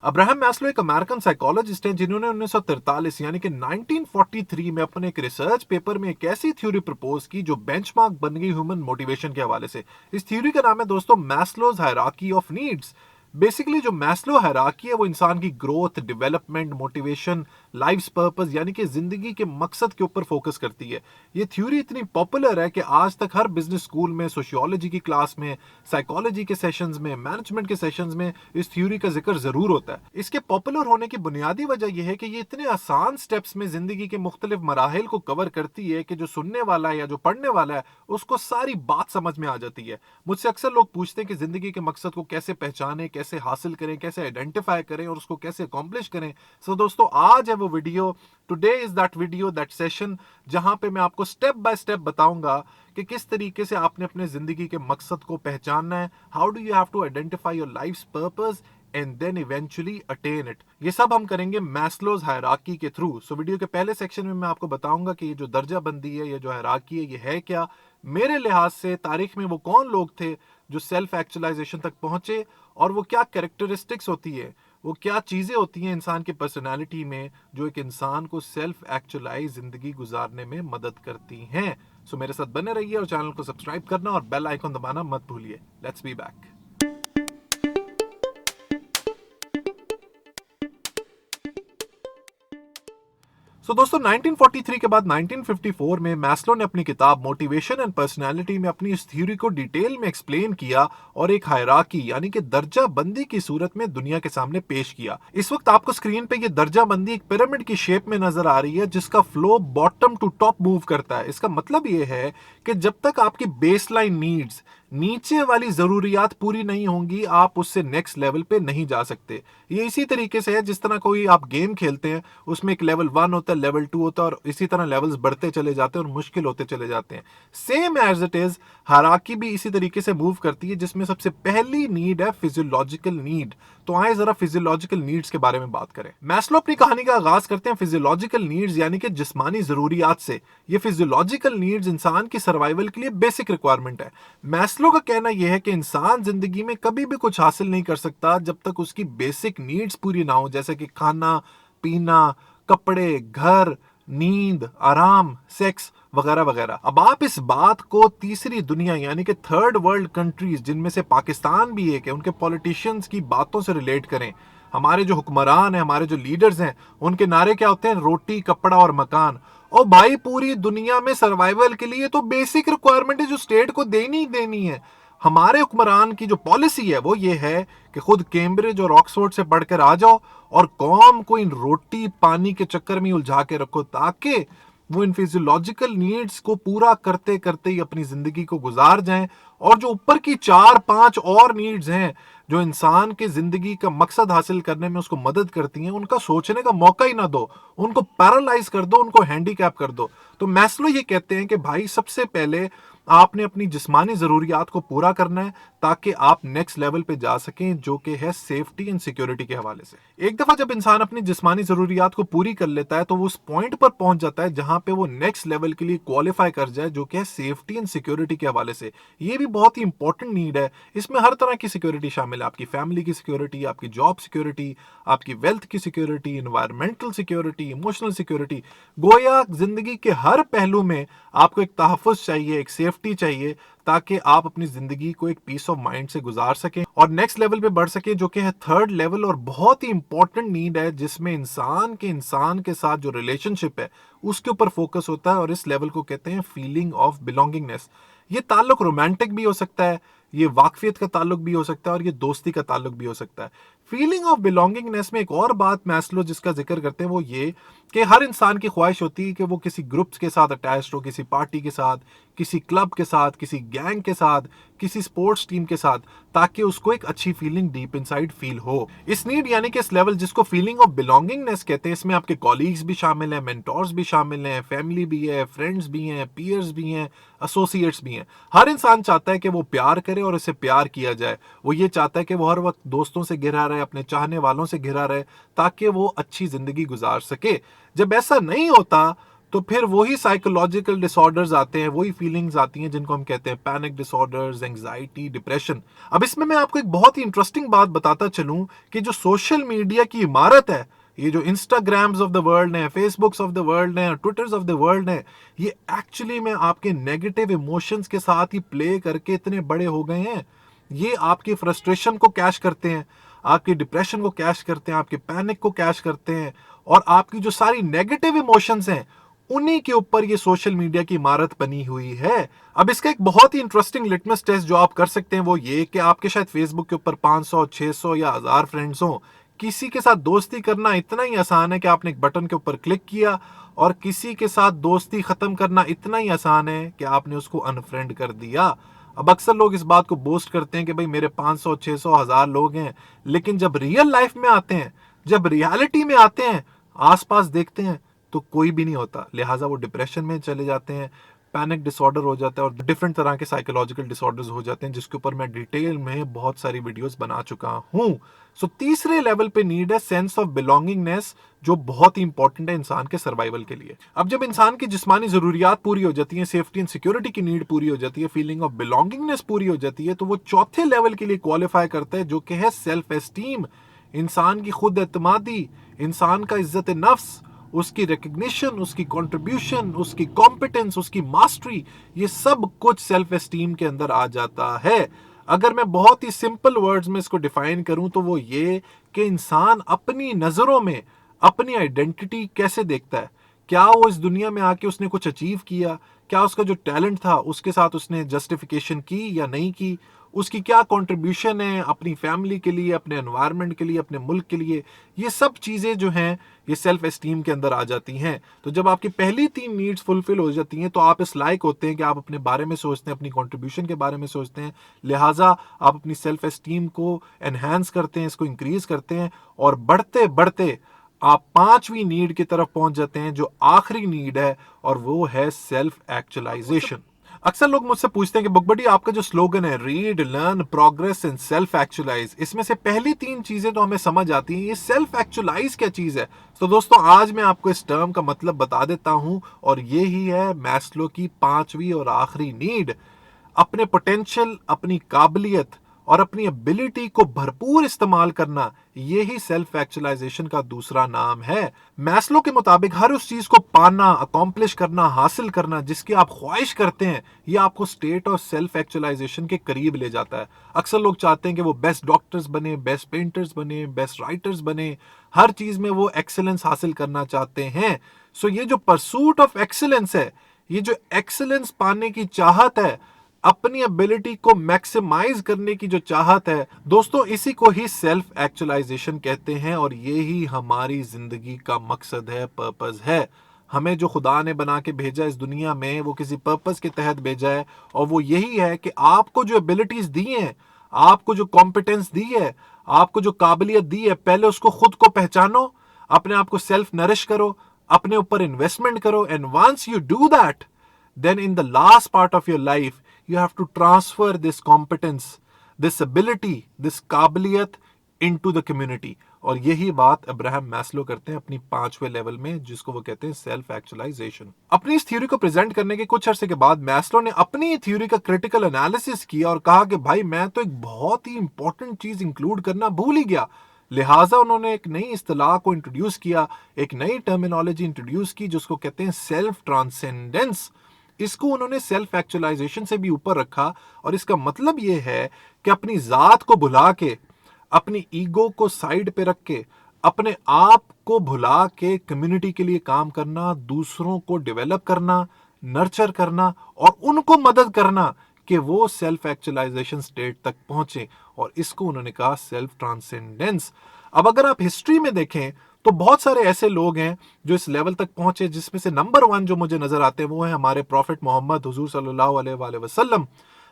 Abraham Maslow एक American psychologist हैं जिन्होंने 1943 यानी कि 1943 में अपने एक रिसर्च पेपर में एक ऐसी थ्योरी प्रपोज की जो बेंचमार्क बन गई ह्यूमन मोटिवेशन के हवाले से। इस थ्योरी का नाम है दोस्तों Maslow's hierarchy of needs. Basically जो मैस्लो हायरार्की है वो इंसान की growth, development, motivation, life purpose यानी कि जिंदगी के मकसद के ऊपर फोकस करती है। ये थ्योरी इतनी पॉपुलर है कि आज तक हर बिजनेस स्कूल में, सोशियोलॉजी की क्लास में, साइकोलॉजी के सेशंस में, मैनेजमेंट के सेशंस में इस थ्योरी का जिक्र जरूर होता है। इसके पॉपुलर होने की बुनियादी वजह यह है कि ये इतने आसान स्टेप्स में जिंदगी के मुख्तलिफ मराहिल को कवर करती है कि जो सुनने वाला है या जो पढ़ने वाला है उसको सारी बात समझ में आ जाती है। मुझसे अक्सर लोग पूछते हैं कि जिंदगी के मकसद को कैसे पहचाने, कैसे हासिल करें, कैसे आइडेंटिफाई करें और उसको कैसे अकॉम्प्लिश करें। सो दोस्तों, आज है वो video, today is that video, that session, जहां पे मैं आपको स्टेप बाय स्टेप बताऊंगा कि किस तरीके से आपने अपने जिंदगी के मकसद को पहचानना है। How do you have to identify your life purpose and then eventually attain it. ये सब हम करेंगे मैस्लोज हायरार्की के थ्रू। सो वीडियो के पहले सेक्शन में मैं आपको बताऊंगा कि ये जो दर्जा बंदी है, ये जो हायरार्की है, ये है क्या, मेरे लिहाज से तारीख में वो कौन लोग थे जो सेल्फ एक्चुअलाइजेशन तक पहुंचे, और वो क्या कैरेक्टरिस्टिक्स होती है, वो क्या चीजें होती हैं इंसान की पर्सनालिटी में जो एक इंसान को सेल्फ एक्चुअलाइज जिंदगी गुजारने में मदद करती हैं। सो मेरे साथ बने रहिए और चैनल को सब्सक्राइब करना और बेल आइकन दबाना मत भूलिए। Let's be back. दोस्तों, 1943 के बाद 1954 में मैस्लो ने अपनी किताब मोटिवेशन एंड पर्सनालिटी में अपनी इस थ्योरी को डिटेल में एक्सप्लेन किया और एक हायरार्की यानी कि दर्जा बंदी की सूरत में दुनिया के सामने पेश किया। इस वक्त आपको स्क्रीन पे ये दर्जा बंदी एक पिरामिड की शेप में नजर आ रही है जिसका flow bottom to top move करता है। इसका मतलब ये है कि जब तक आपकी बेसलाइन नीड्स, नीचे वाली जरूरियात पूरी नहीं होंगी, आप उससे नेक्स्ट लेवल पे नहीं जा सकते। ये इसी तरीके से है जिस तरह कोई आप गेम खेलते हैं, उसमें एक लेवल 1 होता है, लेवल 2 होता है, और इसी तरह लेवल्स बढ़ते चले जाते हैं और मुश्किल होते चले जाते हैं। Same as it is hierarchy भी इसी तरीके से मूव करती है, जिसमें सबसे पहली नीड है फिजियोलॉजिकल नीड। तो आए जरा फिजियोलॉजिकल नीड्स के बारे में बात करें। मैस्लो अपनी कहानी का आगाज करते हैं फिजियोलॉजिकल नीड्स यानी कि जिस्मानी जरूरियात से। ये फिजियोलॉजिकल नीड्स इंसान की सर्वाइवल के लिए बेसिक रिक्वायरमेंट है। मैस्लो का कहना यह है कि इंसान जिंदगी में कभी भी कुछ हासिल नहीं कर सकता जब तक उसकी बेसिक नीड्स पूरी ना हो, जैसे कि खाना, पीना, कपड़े, घर, नींद, आराम, सेक्स वगैरह वगैरह। अब आप इस बात को तीसरी दुनिया यानी कि थर्ड वर्ल्ड कंट्रीज, जिनमें से पाकिस्तान भी एक है, उनके पॉलिटिशियंस की बातों से रिलेट करें। हमारे जो हुक्मरान हैं, हमारे जो लीडर्स हैं, उनके नारे क्या होते हैं? रोटी, कपड़ा और मकान। और भाई, पूरी दुनिया में सर्वाइवल के लिए तो बेसिक रिक्वायरमेंट है जो स्टेट को देनी ही देनी है। हमारे हुक्मरान की जो पॉलिसी है वो ये है कि खुद कैम्ब्रिज और ऑक्सफोर्ड से पढ़कर आ जाओ और कौम को इन रोटी पानी के चक्कर में उलझा के रखो, ताकि वो इन फिजियोलॉजिकल नीड्स को पूरा करते करते ही अपनी जिंदगी को गुजार जाएं, और जो ऊपर की 4-5 और नीड्स हैं जो इंसान के जिंदगी का मकसद हासिल करने में उसको मदद करती हैं, उनका सोचने का मौका ही ना दो, उनको पैरालाइज कर दो, उनको हैंडीकैप कर दो। तो मैस्लो ये कहते हैं कि भाई, सबसे पहले आपने अपनी जिस्मानी जरूरियात को पूरा करना है ताकि आप नेक्स्ट लेवल पे जा सकें, जो कि है सेफ्टी एंड सिक्योरिटी के हवाले से। एक दफा जब इंसान अपनी जिस्मानी जरूरियात को पूरी कर लेता है तो वो उस पॉइंट पर पहुंच जाता है जहां पे वो नेक्स्ट लेवल के लिए क्वालिफाई कर जाए, जो कि है सेफ्टी एंड सिक्योरिटी के हवाले से। ये भी बहुत ही इंपॉर्टेंट नीड है। इसमें हर तरह की सिक्योरिटी शामिल है, आपकी फैमिली की सिक्योरिटी, आपकी जॉब सिक्योरिटी, आपकी वेल्थ की security, environmental security, emotional security. गोया जिंदगी के हर पहलू में आपको एक तहफ़्फ़ुज़ चाहिए, एक सेफ्टी चाहिए, ताकि आप अपनी जिंदगी को एक पीस ऑफ माइंड से गुजार सकें और नेक्स्ट लेवल पे बढ़ सकें, जो कि है थर्ड लेवल और बहुत ही इंपॉर्टेंट नीड है, जिसमें इंसान के साथ जो रिलेशनशिप है उसके ऊपर फोकस होता है। और इस लेवल को कहते हैं फीलिंग ऑफ बिलोंगिंगनेस। ये ताल्लुक रोमांटिक भी हो सकता है, ये वाकफियत का ताल्लुक भी हो सकता है, और ये दोस्ती का ताल्लुक भी हो सकता है। फीलिंग ऑफ बिलोंगिंगनेस में एक और बात मैस्लो जिसका जिक्र करते हैं वो ये कि हर इंसान की ख्वाहिश होती है कि वो किसी ग्रुप्स के साथ अटैच्ड हो, किसी पार्टी के साथ, किसी क्लब के साथ, किसी गैंग के साथ, किसी स्पोर्ट्स टीम के साथ, ताकि उसको एक अच्छी फीलिंग डीप इनसाइड फील हो। इस नीड यानी कि इस लेवल जिसको फीलिंग ऑफ बिलोंगिंगनेस कहते हैं, इसमें आपके कॉलीग्स भी शामिल हैं, मेंटोर्स भी शामिल हैं, फैमिली भी है, फ्रेंड्स भी हैं, पीयर्स भी हैं, एसोसिएट्स भी हैं। हर इंसान चाहता है कि वो प्यार करे और इसे प्यार किया जाए। वो ये चाहता है कि वो हर वक्त दोस्तों से घिरा रहे, अपने चाहने वालों से घिरा रहे, ताकि वो अच्छी जिंदगी गुजार सके। जब ऐसा नहीं होता तो फिर वही साइकोलॉजिकल डिसऑर्डर्स आते हैं, वही फीलिंग्स आती हैं जिनको हम कहते हैं पैनिक डिसऑर्डर्स, एंग्जाइटी, डिप्रेशन। अब इसमें मैं आपको एक बहुत ही इंटरेस्टिंग बात बताता चलूं कि जो सोशल मीडिया की इमारत है, ये जो इंस्टाग्राम्स ऑफ द वर्ल्ड है, फेसबुक्स ऑफ द वर्ल्ड है, ट्विटर्स ऑफ द वर्ल्ड है, ये एक्चुअली में आपके नेगेटिव इमोशंस के साथ ही प्ले करके इतने बड़े हो गए हैं। ये आपकी फ्रस्ट्रेशन को कैश करते हैं, आपकी डिप्रेशन को कैश करते हैं, आपके पैनिक को कैश करते हैं, और आपकी जो सारी नेगेटिव इमोशंस हैं उन्हीं के ऊपर ये सोशल मीडिया की इमारत बनी हुई है। अब इसका एक बहुत ही इंटरेस्टिंग लिटमस टेस्ट जो आप कर सकते हैं वो ये कि आपके शायद फेसबुक के ऊपर 500, 600 या 1000 फ्रेंड्स हों। किसी के साथ दोस्ती करना इतना ही आसान है कि आपने एक बटन के ऊपर क्लिक किया, और किसी के साथ दोस्ती खत्म करना इतना ही आसान है कि आपने उसको अनफ्रेंड कर दिया। अब अक्सर लोग इस बात को बोस्ट करते हैं कि भाई मेरे 500, 600, 1000 लोग हैं, लेकिन जब रियल लाइफ में आते हैं, जब रियलिटी में आते हैं, आसपास देखते हैं तो कोई भी नहीं होता। लिहाजा वो डिप्रेशन में चले जाते हैं, पैनिक डिसऑर्डर हो जाता है, और डिफरेंट तरह के साइकोलॉजिकल डिसऑर्डर्स हो जाते हैं, जिसके ऊपर मैं डिटेल में बहुत सारी वीडियोस बना चुका हूं। सो तीसरे लेवल पे नीड है सेंस ऑफ बिलोंगिंगनेस, जो बहुत ही इंपॉर्टेंट है इंसान के सर्वाइवल के लिए। अब जब इंसान की जिस्मानी जरूरियात पूरी हो जाती है, सेफ्टी एंड सिक्योरिटी की नीड पूरी हो जाती है, फीलिंग ऑफ बिलोंगिंगनेस पूरी हो जाती है, तो वो चौथे लेवल के लिए क्वालिफाई करता है, जो कि है सेल्फ एस्टीम। इंसान की खुद एतमादी, इंसान का इज्जत नफ्स, उसकी रिकग्निशन, उसकी कंट्रीब्यूशन, उसकी कॉम्पिटेंस, उसकी मास्टरी, ये सब कुछ सेल्फ एस्टीम के अंदर आ जाता है। अगर मैं बहुत ही सिंपल वर्ड्स में इसको डिफाइन करूं तो वो ये कि इंसान अपनी नजरों में अपनी आइडेंटिटी कैसे देखता है। क्या वो इस दुनिया में आके उसने कुछ अचीव किया, क्या उसका जो टैलेंट था उसके साथ उसने जस्टिफिकेशन की या नहीं की, उसकी क्या कंट्रीब्यूशन है अपनी फैमिली के लिए, अपने एनवायरनमेंट के लिए, अपने मुल्क के लिए। ये सब चीज़ें जो हैं ये सेल्फ एस्टीम के अंदर आ जाती हैं। तो जब आपकी पहली 3 नीड्स फुलफिल हो जाती हैं तो आप इस लायक होते हैं कि आप अपने बारे में सोचते हैं, अपनी कंट्रीब्यूशन के बारे में सोचते हैं। लिहाजा आप अपनी सेल्फ एस्टीम को एनहांस करते हैं, इसको इंक्रीज करते हैं, और बढ़ते बढ़ते आप 5वीं नीड की तरफ पहुंच जाते हैं, जो आखिरी नीड है, और वो है सेल्फ एक्चुअलाइजेशन। अक्सर लोग मुझसे पूछते हैं कि बुक बडी आपका जो स्लोगन है read, learn, progress and self actualise, इसमें से पहली 3 चीजें तो हमें समझ आती हैं, ये सेल्फ एक्चुअलाइज क्या चीज है? तो दोस्तों आज मैं आपको इस टर्म का मतलब बता देता हूं, और ये ही है मैस्लो की 5वीं और आखिरी नीड। अपने पोटेंशियल, अपनी काबिलियत और अपनी एबिलिटी को भरपूर इस्तेमाल करना, यही सेल्फ एक्चुअलाइजेशन का दूसरा नाम है। मैस्लो के मुताबिक हर उस चीज को पाना, अकॉम्प्लिश करना, हासिल करना जिसकी आप ख्वाहिश करते हैं, यह आपको स्टेट ऑफ सेल्फ एक्चुअलाइजेशन के करीब ले जाता है। अक्सर लोग चाहते हैं कि वो बेस्ट डॉक्टर्स बने, बेस्ट पेंटर्स बने, बेस्ट राइटर्स बने, हर चीज में वो एक्सेलेंस हासिल करना चाहते हैं। सो ये जो परसूट ऑफ एक्सेलेंस है, ये जो एक्सेलेंस पाने की चाहत है, अपनी एबिलिटी को मैक्सिमाइज करने की जो चाहत है, दोस्तों इसी को ही सेल्फ एक्चुअलाइजेशन कहते हैं, और ये ही हमारी जिंदगी का मकसद है, पर्पस है। हमें जो खुदा ने बना के भेजा इस दुनिया में, वो किसी पर्पस के तहत भेजा है, और वो यही है कि आपको जो एबिलिटीज दी हैं, आपको जो कॉम्पिटेंस दी है, आपको जो काबिलियत दी है, पहले उसको खुद को पहचानो, अपने आप को सेल्फ नरिश करो, अपने ऊपर इन्वेस्टमेंट करो, and once you do that, then in the last part of your life you have to transfer this competence, this ability, this काबिलियत into the community। और यही बात अब्राहम मैस्लो करते हैं अपनी 5वें लेवल में, जिसको वो कहते हैं सेल्फ एक्चुअलाइजेशन। अपनी इस थ्योरी को प्रेजेंट करने के कुछ अरसे के बाद मैस्लो ने अपनी थ्योरी का क्रिटिकल एनालिसिस किया और कहा कि भाई मैं तो एक बहुत ही इंपॉर्टेंट चीज इंक्लूड करना भूल ही गया। लिहाजा उन्होंने एक नई इस्तिलाह को इंट्रोड्यूस किया, एक नई टर्मिनोलॉजी इंट्रोड्यूस की, जिसको कहते हैं सेल्फ ट्रांसेंडेंस। इसको उन्होंने सेल्फ एक्चुअलाइजेशन से भी ऊपर रखा, और इसका मतलब यह है कि अपनी जात को भुला के, अपनी ईगो को साइड पे रख के, अपने आप को भुला के कम्युनिटी के लिए काम करना, दूसरों को डेवलप करना, नर्चर करना, और उनको मदद करना कि वो सेल्फ एक्चुअलाइजेशन स्टेट तक पहुंचे, और इसको उन्होंने कहा सेल्फ ट्रांसेंडेंस। अब अगर आप हिस्ट्री में देखें तो बहुत सारे ऐसे लोग हैं जो इस लेवल तक पहुंचे, जिसमें से नंबर 1 जो मुझे नजर आते हैं वो है हमारे प्रॉफिट मोहम्मद हुजूर सल्लल्लाहु अलैहि वसल्लम।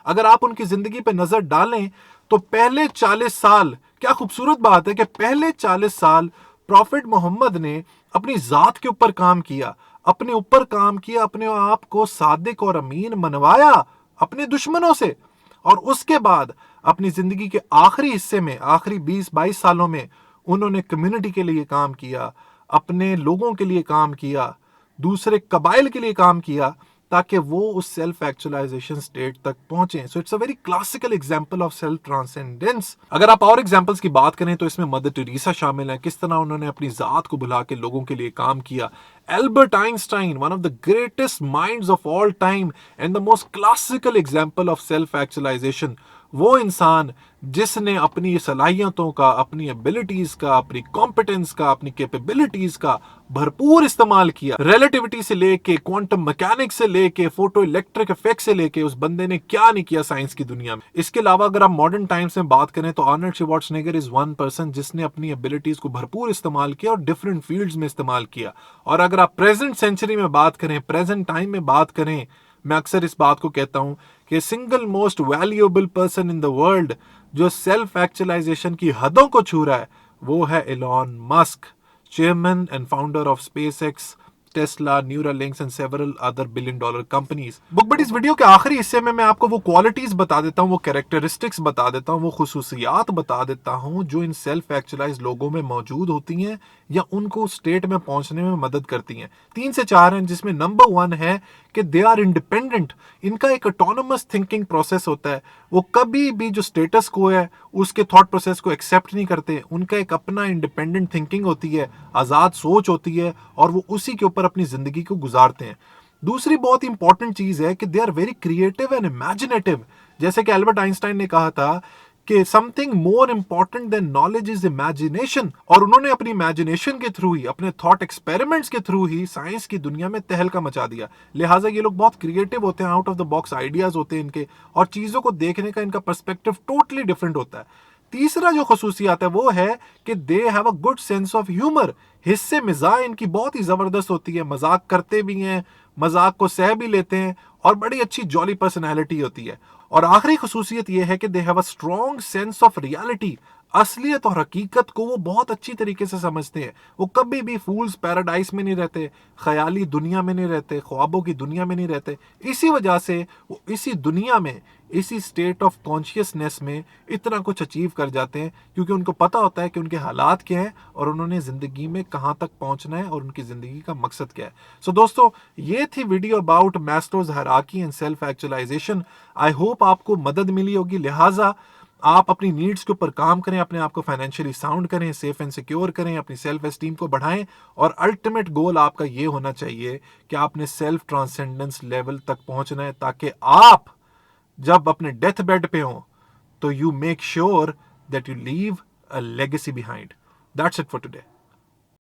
अगर आप उनकी जिंदगी पे नजर डालें तो पहले 40 साल, क्या खूबसूरत बात है कि पहले 40 साल प्रॉफिट मोहम्मद ने अपनी जात के ऊपर काम किया, अपने ऊपर काम किया, अपने आप को सादिक और अमीन मनवाया अपने दुश्मनों से, और उसके बाद अपनी जिंदगी के आखिरी हिस्से में, आखिरी 20-22 सालों में उन्होंने कम्युनिटी के लिए काम किया, अपने लोगों के लिए काम किया। दूसरे कबाइल के लिए काम किया ताकि वो उस सेल्फ एक्चुअलाइजेशन स्टेट तक पहुंचे। So it's a very classical example of self transcendence. अगर आप और एग्जांपल्स की बात करें तो इसमें मदर टेरेसा शामिल है, किस तरह उन्होंने अपनी जात को भुला के लोगों के लिए काम किया। Albert Einstein, one of the greatest minds of all time and the most classical example of self actualization, वो इंसान जिसने अपनी सलाहियतों का, अपनी एबिलिटीज का, अपनी कॉम्पिटेंस का, अपनी कैपेबिलिटीज का भरपूर इस्तेमाल किया। रिलेटिविटी से लेके क्वांटम मैकेनिक्स से लेके फोटो इलेक्ट्रिक इफेक्ट से लेके उस बंदे ने क्या नहीं किया साइंस की दुनिया में। इसके अलावा अगर आप मॉडर्न टाइम्स में बात करें तो Arnold Schwarzenegger is one person जिसने अपनी एबिलिटीज को भरपूर इस्तेमाल किया और डिफरेंट फील्ड्स में इस्तेमाल किया। और अगर आप प्रेजेंट सेंचुरी में बात करें, प्रेजेंट टाइम में बात करें, मैं अक्सर इस बात को कहता हूं कि single most valuable person in the world जो सेल्फ एक्चुअलाइजेशन की हदों को छू रहा है वो है Elon Musk, chairman and founder of SpaceX, Tesla, Neuralinks and several other billion dollar companies. Book buddies video के आखिरी हिस्से में मैं आपको वो क्वालिटीज बता देता हूँ, वो कैरेक्टरिस्टिक्स बता देता हूँ, वो खुसूसियात बता देता हूँ जो इन सेल्फ एक्चुअलाइज लोगों में मौजूद होती हैं या उनको स्टेट में पहुंचने में मदद करती हैं। 3 से 4 हैं, जिसमें नंबर 1 है कि दे आर इंडिपेंडेंट। इनका एक ऑटोनोमस थिंकिंग प्रोसेस होता है। वो कभी भी जो स्टेटस को है उसके थॉट प्रोसेस को एक्सेप्ट नहीं करते। उनका एक अपना इंडिपेंडेंट थिंकिंग होती है, आज़ाद सोच होती है और वो उसी के ऊपर अपनी जिंदगी को गुजारते हैं। दूसरी बहुत इंपॉर्टेंट चीज है कि they are very creative and imaginative. जैसे कि एल्बर्ट आइंस्टाइन ने कहा था कि something more important than knowledge is imagination, और उन्होंने अपनी इमेजिनेशन के थ्रू ही, अपने थॉट एक्सपेरिमेंट्स के थ्रू ही साइंस की दुनिया में तहलका मचा दिया। लिहाजा ये लोग बहुत क्रिएटिव होते हैं, out of the box ideas होते हैं इनके, और चीजों को देखने का इनका पर्सपेक्टिव टोटली डिफरेंट होता है। तीसरा जो खसूसियात है वो है कि they have a good sense of humour. हिस्से मिजाज इनकी बहुत ही जबरदस्त होती है, मजाक करते भी हैं, मजाक को सह भी लेते हैं और बड़ी अच्छी जॉली पर्सनैलिटी होती है। और आखिरी खसूसियत यह है कि they have a strong sense of reality. असलियत और हकीकत को वो बहुत अच्छी तरीके से समझते हैं। वो कभी भी फूल्स पैराडाइस में नहीं रहते, ख्याली दुनिया में नहीं रहते, ख्वाबों की दुनिया में नहीं रहते। इसी वजह से वो इसी दुनिया में, इसी स्टेट ऑफ कॉन्शियसनेस में इतना कुछ अचीव कर जाते हैं, क्योंकि उनको पता होता है कि उनके हालात क्या हैं और उन्होंने जिंदगी में कहां तक पहुंचना है और उनकी जिंदगी का मकसद क्या है। सो दोस्तों, ये थी video about Maslow's hierarchy and self actualization. I hope आपको मदद मिली होगी। लिहाजा आप अपनी नीड्स के ऊपर काम करें, अपने आप को फाइनेंशियली साउंड करें, सेफ एंड सिक्योर करें, अपनी सेल्फ एस्टीम को बढ़ाएं, और अल्टीमेट गोल आपका ये होना चाहिए कि आपने सेल्फ ट्रांसेंडेंस लेवल तक पहुंचना है, ताकि आप जब अपने डेथ बेड पे हो तो you make sure that you leave a legacy behind. That's it for today.